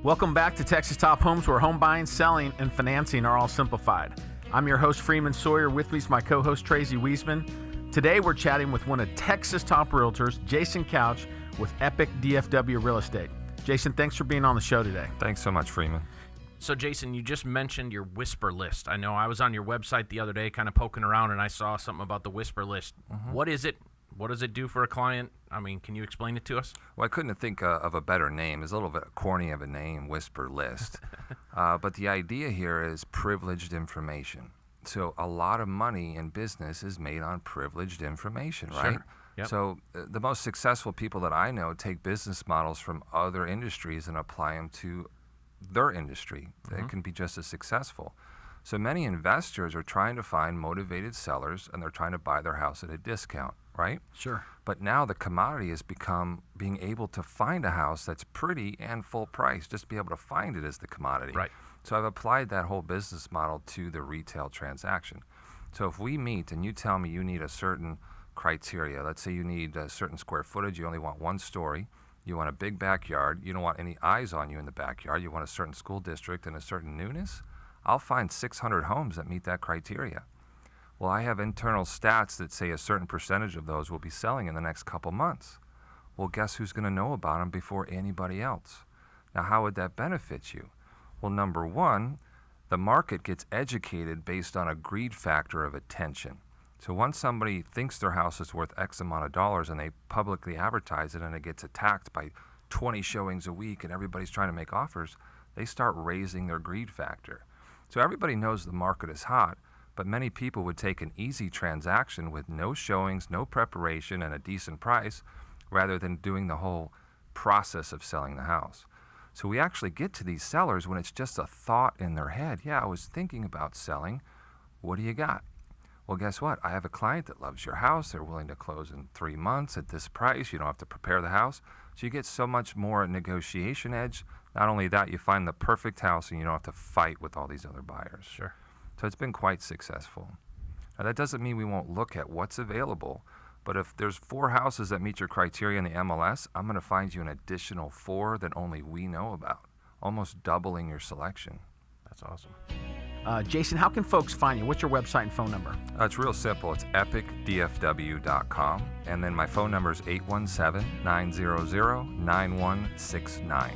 Welcome back to Texas Top Homes, where home buying, selling, and financing are all simplified. I'm your host, Freeman Sawyer. With me is my co-host, Tracy Wiesman. Today, we're chatting with one of Texas' top realtors, Jason Couch, with Epic DFW Real Estate. Jason, thanks for being on the show today. Thanks so much, Freeman. So, Jason, you just mentioned your whisper list. I know I was on your website the other day kind of poking around, and I saw something about the whisper list. Mm-hmm. What is it? What does it do for a client? I mean, can you explain it to us? Well, I couldn't think of a better name. It's a little bit corny of a name, whisper list. But the idea here is privileged information. So a lot of money in business is made on privileged information, right? Sure. Yep. So the most successful people that I know take business models from other industries and apply them to their industry. Mm-hmm. It can be just as successful. So many investors are trying to find motivated sellers, and they're trying to buy their house at a discount, right? Sure. But now the commodity has become being able to find a house that's pretty and full price. Just be able to find it as the commodity. Right. So I've applied that whole business model to the retail transaction. So if we meet and you tell me you need a certain criteria, let's say you need a certain square footage, you only want one story, you want a big backyard, you don't want any eyes on you in the backyard, you want a certain school district and a certain newness, I'll find 600 homes that meet that criteria. Well, I have internal stats that say a certain percentage of those will be selling in the next couple months. Well, guess who's going to know about them before anybody else? Now, how would that benefit you? Well, number one, the market gets educated based on a greed factor of attention. So once somebody thinks their house is worth X amount of dollars and they publicly advertise it and it gets attacked by 20 showings a week and everybody's trying to make offers, they start raising their greed factor. So everybody knows the market is hot, but many people would take an easy transaction with no showings, no preparation, and a decent price rather than doing the whole process of selling the house. So we actually get to these sellers when it's just a thought in their head. Yeah, I was thinking about selling. What do you got? Well, guess what? I have a client that loves your house. They're willing to close in 3 months at this price. You don't have to prepare the house. So you get so much more negotiation edge. Not only that, you find the perfect house and you don't have to fight with all these other buyers. Sure. So it's been quite successful. Now, that doesn't mean we won't look at what's available, but if there's 4 houses that meet your criteria in the MLS, I'm going to find you an additional 4 that only we know about, almost doubling your selection. That's awesome. Jason, how can folks find you? What's your website and phone number? It's real simple. It's epicdfw.com, and then my phone number is 817-900-9169.